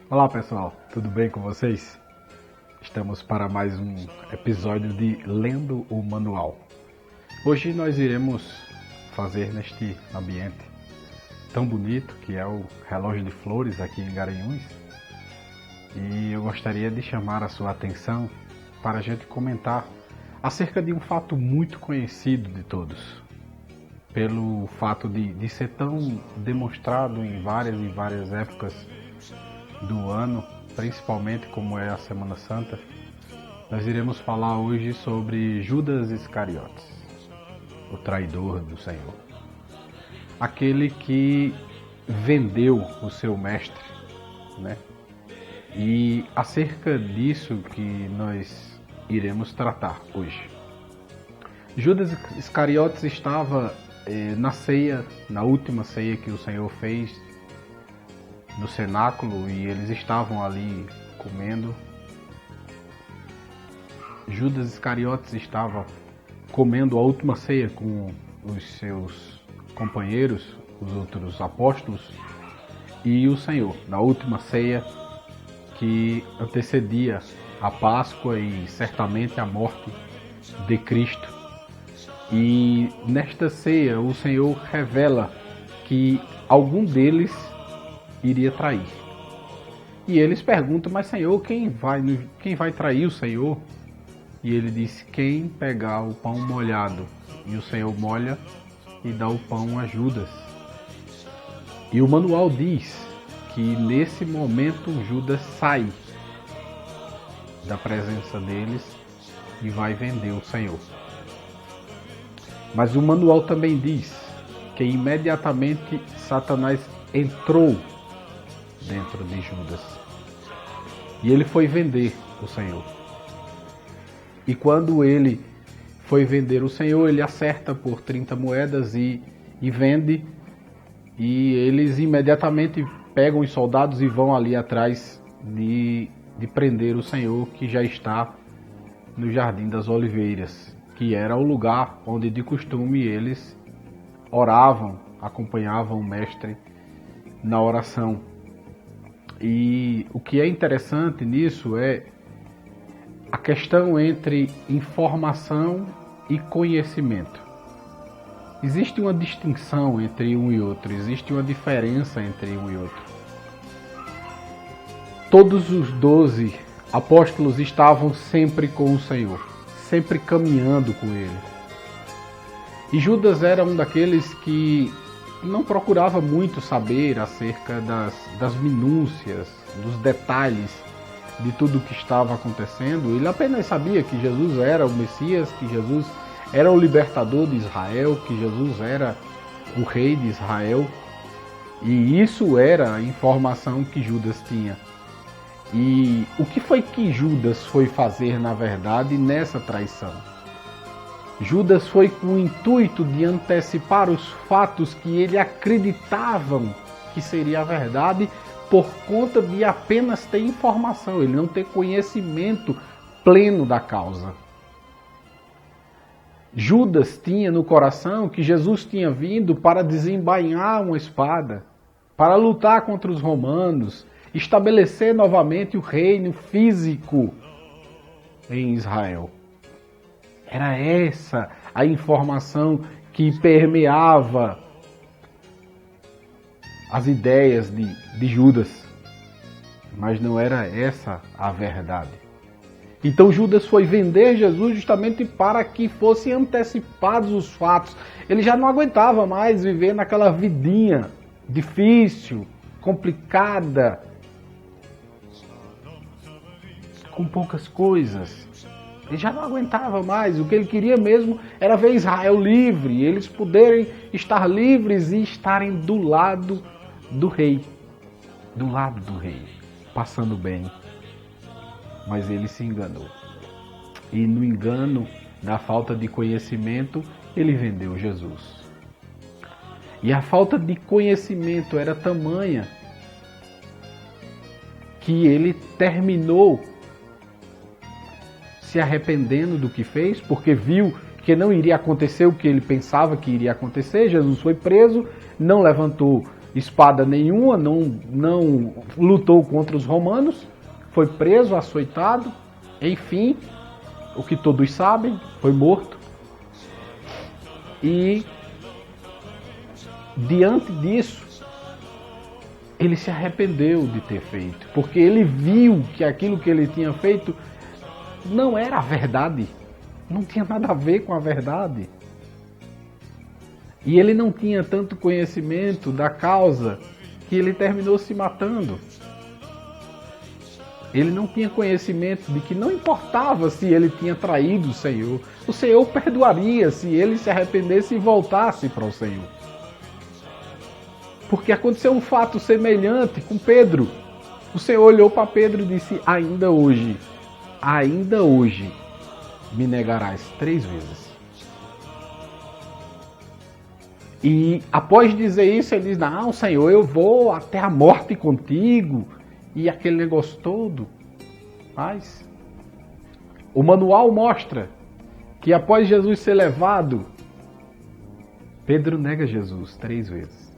Olá pessoal, tudo bem com vocês? Estamos para mais um episódio de Lendo o Manual. Hoje nós iremos fazer neste ambiente tão bonito que é o Relógio de Flores aqui em Garanhuns. E eu gostaria de chamar a sua atenção para a gente comentar acerca de um fato muito conhecido de todos. Pelo fato de ser tão demonstrado em várias épocas do ano, principalmente como é a Semana Santa, nós iremos falar hoje sobre Judas Iscariotes, o traidor do Senhor. Aquele que vendeu o seu mestre, né? E acerca disso que nós iremos tratar hoje. Judas Iscariotes estava na ceia, na última ceia que o Senhor fez no cenáculo, e eles estavam ali comendo. Judas Iscariotes estava comendo a última ceia com os seus companheiros, os outros apóstolos, e o Senhor, na última ceia que antecedia a Páscoa e certamente a morte de Cristo. E nesta ceia o Senhor revela que algum deles iria trair. E eles perguntam: mas Senhor, quem vai trair o Senhor? E ele disse: quem pegar o pão molhado. E o Senhor molha e dá o pão a Judas. E o manual diz que nesse momento Judas sai da presença deles e vai vender o Senhor. Mas o manual também diz que imediatamente Satanás entrou dentro de Judas e ele foi vender o Senhor. E quando ele foi vender o Senhor, ele acerta por 30 moedas e vende. E eles imediatamente pegam os soldados e vão ali atrás de prender o Senhor, que já está no Jardim das Oliveiras, que era o lugar onde de costume eles oravam, acompanhavam o mestre na oração. E o que é interessante nisso é a questão entre informação e conhecimento. Existe uma distinção entre um e outro, existe uma diferença entre um e outro. Todos os 12 apóstolos estavam sempre com o Senhor, sempre caminhando com ele. E Judas era um daqueles que não procurava muito saber acerca das minúcias, dos detalhes de tudo o que estava acontecendo. Ele apenas sabia que Jesus era o Messias, que Jesus era o libertador de Israel, que Jesus era o rei de Israel. E isso era a informação que Judas tinha. E o que foi que Judas foi fazer, na verdade, nessa traição? Judas foi com o intuito de antecipar os fatos que ele acreditavam que seria a verdade, por conta de apenas ter informação, ele não ter conhecimento pleno da causa. Judas tinha no coração que Jesus tinha vindo para desembainhar uma espada, para lutar contra os romanos, estabelecer novamente o reino físico em Israel. Era essa a informação que permeava as ideias de Judas, mas não era essa a verdade. Então Judas foi vender Jesus justamente para que fossem antecipados os fatos. Ele já não aguentava mais viver naquela vidinha difícil, complicada, com poucas coisas. Ele já não aguentava mais. O que ele queria mesmo era ver Israel livre, eles poderem estar livres e estarem do lado do rei, passando bem. Mas ele se enganou. E no engano, na falta de conhecimento, ele vendeu Jesus. E a falta de conhecimento era tamanha que ele terminou se arrependendo do que fez, porque viu que não iria acontecer o que ele pensava que iria acontecer. Jesus foi preso, não levantou espada nenhuma, não lutou contra os romanos, foi preso, açoitado, enfim, o que todos sabem, foi morto. E diante disso, ele se arrependeu de ter feito, porque ele viu que aquilo que ele tinha feito não era a verdade, não tinha nada a ver com a verdade. E ele não tinha tanto conhecimento da causa que ele terminou se matando. Ele não tinha conhecimento de que não importava se ele tinha traído o Senhor perdoaria se ele se arrependesse e voltasse para o Senhor. Porque aconteceu um fato semelhante com Pedro. O Senhor olhou para Pedro e disse: ainda hoje me negarás 3 vezes. E após dizer isso, ele diz: não, Senhor, eu vou até a morte contigo. E aquele negócio todo. Mas o manual mostra que após Jesus ser levado, Pedro nega Jesus 3 vezes.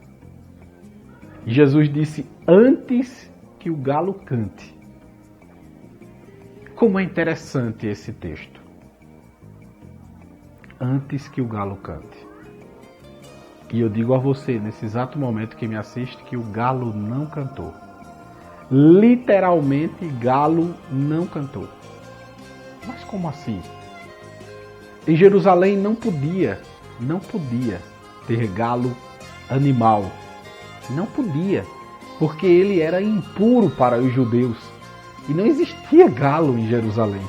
E Jesus disse: antes que o galo cante. Como é interessante esse texto. Antes que o galo cante. E eu digo a você, nesse exato momento que me assiste, que o galo não cantou. Literalmente, galo não cantou. Mas como assim? Em Jerusalém não podia ter galo animal. Não podia, porque ele era impuro para os judeus. E não existia galo em Jerusalém.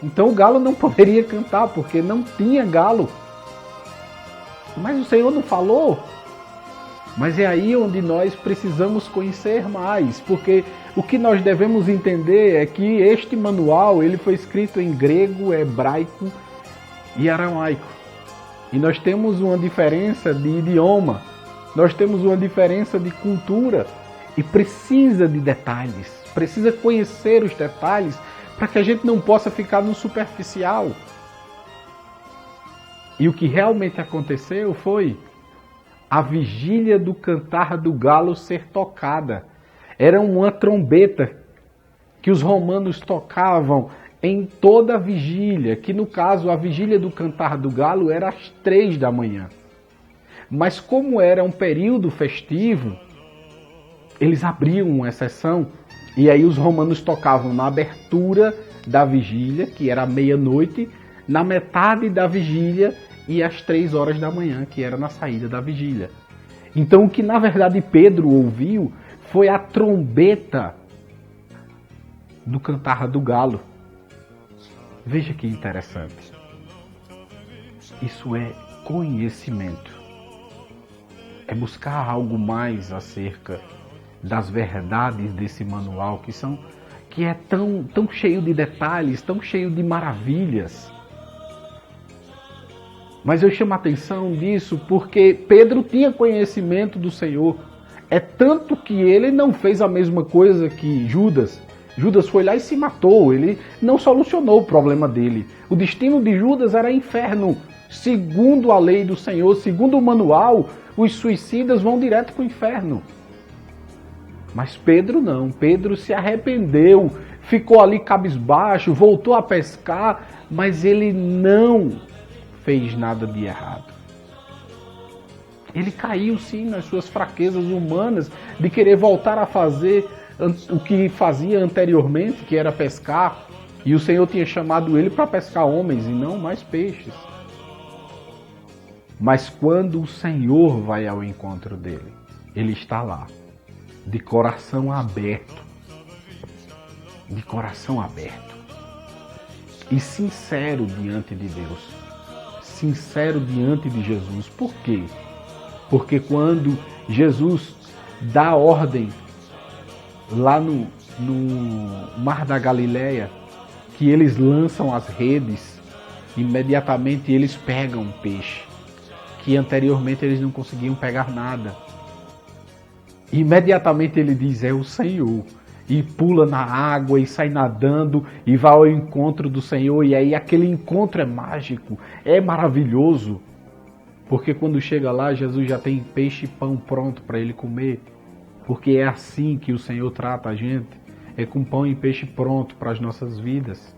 Então o galo não poderia cantar, porque não tinha galo. Mas o Senhor não falou. Mas é aí onde nós precisamos conhecer mais, porque o que nós devemos entender é que este manual ele foi escrito em grego, hebraico e aramaico. E nós temos uma diferença de idioma, nós temos uma diferença de cultura e precisa de detalhes, precisa conhecer os detalhes para que a gente não possa ficar no superficial. E o que realmente aconteceu foi a vigília do cantar do galo ser tocada. Era uma trombeta que os romanos tocavam em toda a vigília, que no caso a vigília do cantar do galo era às 3 da manhã. Mas como era um período festivo, eles abriam uma exceção e aí os romanos tocavam na abertura da vigília, que era à meia-noite, na metade da vigília e às 3 horas da manhã, que era na saída da vigília. Então o que na verdade Pedro ouviu foi a trombeta do cantar do galo. Veja que interessante. Isso é conhecimento. É buscar algo mais acerca das verdades desse manual que é tão cheio de detalhes, tão cheio de maravilhas. Mas eu chamo a atenção disso porque Pedro tinha conhecimento do Senhor. É tanto que ele não fez a mesma coisa que Judas. Judas foi lá e se matou. Ele não solucionou o problema dele. O destino de Judas era inferno. Segundo a lei do Senhor, segundo o manual, os suicidas vão direto para o inferno. Mas Pedro não. Pedro se arrependeu, ficou ali cabisbaixo, voltou a pescar, mas ele não fez nada de errado. Ele caiu sim nas suas fraquezas humanas de querer voltar a fazer o que fazia anteriormente, que era pescar, e o Senhor tinha chamado ele para pescar homens e não mais peixes. Mas quando o Senhor vai ao encontro dele, ele está lá, de coração aberto, e sincero diante de Deus. Sincero diante de Jesus. Por quê? Porque quando Jesus dá ordem lá no Mar da Galileia, que eles lançam as redes, imediatamente eles pegam um peixe, que anteriormente eles não conseguiam pegar nada. Imediatamente ele diz: é o Senhor. E pula na água e sai nadando e vai ao encontro do Senhor. E aí aquele encontro é mágico, é maravilhoso. Porque quando chega lá, Jesus já tem peixe e pão pronto para ele comer. Porque é assim que o Senhor trata a gente. É com pão e peixe pronto para as nossas vidas.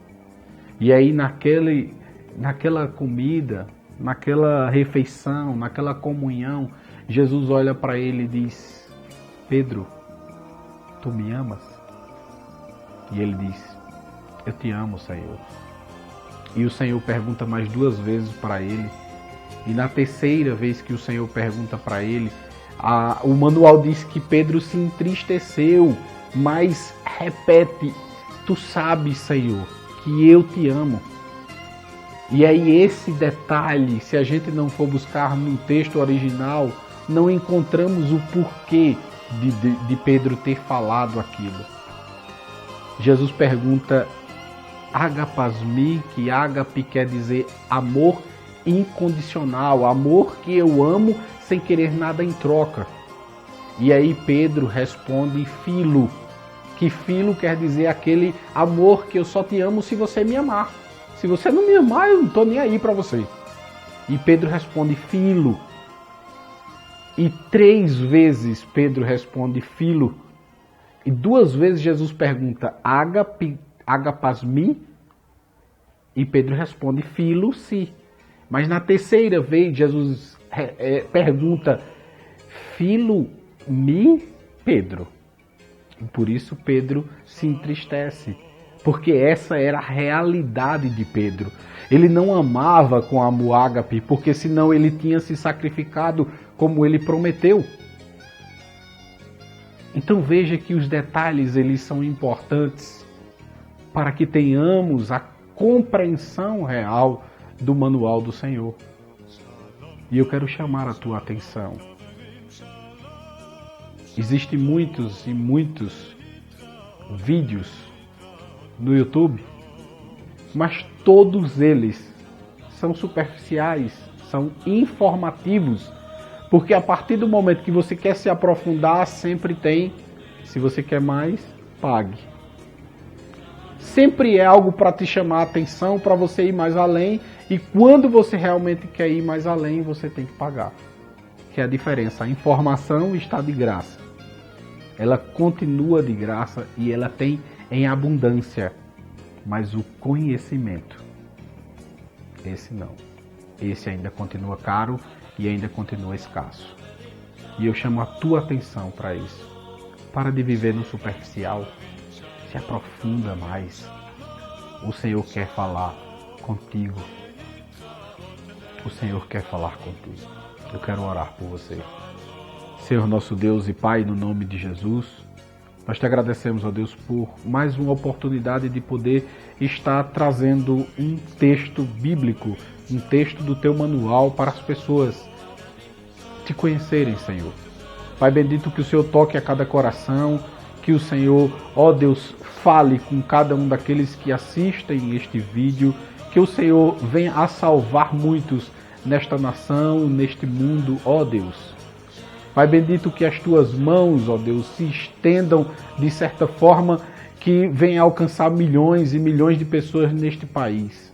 E aí naquela comida, naquela refeição, naquela comunhão, Jesus olha para ele e diz: Pedro, tu me amas? E ele diz: eu te amo, Senhor. E o Senhor pergunta mais 2 vezes para ele. E na terceira vez que o Senhor pergunta para ele, o manual diz que Pedro se entristeceu, mas repete: tu sabes, Senhor, que eu te amo. E aí esse detalhe, se a gente não for buscar no texto original, não encontramos o porquê de Pedro ter falado aquilo. Jesus pergunta: agapasmi, que agape quer dizer amor incondicional, amor que eu amo sem querer nada em troca. E aí Pedro responde filo, que filo quer dizer aquele amor que eu só te amo se você me amar. Se você não me amar, eu não estou nem aí para você. E Pedro responde filo. E 3 vezes Pedro responde filo. E 2 vezes Jesus pergunta agapasmi, e Pedro responde filo si. Mas na terceira vez Jesus pergunta filo mi, Pedro. E por isso Pedro se entristece. Porque essa era a realidade de Pedro. Ele não amava com amor ágape, porque senão ele tinha se sacrificado como ele prometeu. Então veja que os detalhes eles são importantes para que tenhamos a compreensão real do manual do Senhor. E eu quero chamar a tua atenção. Existem muitos e muitos vídeos no YouTube, mas todos eles são superficiais, são informativos, porque a partir do momento que você quer se aprofundar, sempre tem, se você quer mais, pague. Sempre é algo para te chamar a atenção, para você ir mais além, e quando você realmente quer ir mais além, você tem que pagar. Que é a diferença. A informação está de graça. Ela continua de graça e ela tem em abundância. Mas o conhecimento, esse não. Esse ainda continua caro e ainda continua escasso. E eu chamo a tua atenção para isso. Para de viver no superficial. Se aprofunda mais. O Senhor quer falar contigo. O Senhor quer falar contigo. Eu quero orar por você. Senhor nosso Deus e Pai, no nome de Jesus, nós te agradecemos, ó Deus, por mais uma oportunidade de poder estar trazendo um texto bíblico, um texto do teu manual para as pessoas te conhecerem, Senhor. Pai bendito, que o Senhor toque a cada coração, que o Senhor, ó Deus, fale com cada um daqueles que assistem este vídeo, que o Senhor venha a salvar muitos nesta nação, neste mundo, ó Deus. Pai bendito, que as tuas mãos, ó Deus, se estendam de certa forma que venha alcançar milhões e milhões de pessoas neste país.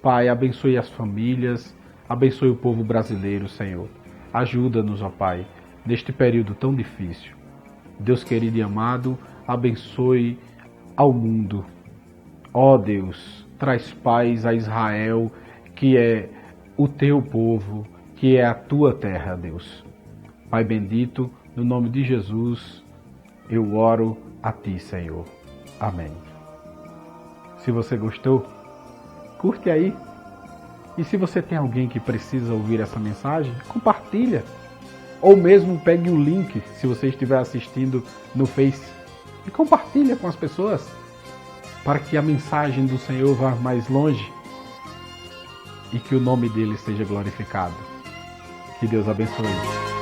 Pai, abençoe as famílias, abençoe o povo brasileiro, Senhor. Ajuda-nos, ó Pai, neste período tão difícil. Deus querido e amado, abençoe ao mundo. Ó Deus, traz paz a Israel, que é o teu povo, que é a tua terra, Deus. Pai bendito, no nome de Jesus, eu oro a ti, Senhor. Amém. Se você gostou, curte aí. E se você tem alguém que precisa ouvir essa mensagem, compartilha. Ou mesmo pegue o link, se você estiver assistindo no Face, e compartilha com as pessoas, para que a mensagem do Senhor vá mais longe e que o nome dele seja glorificado. Que Deus abençoe.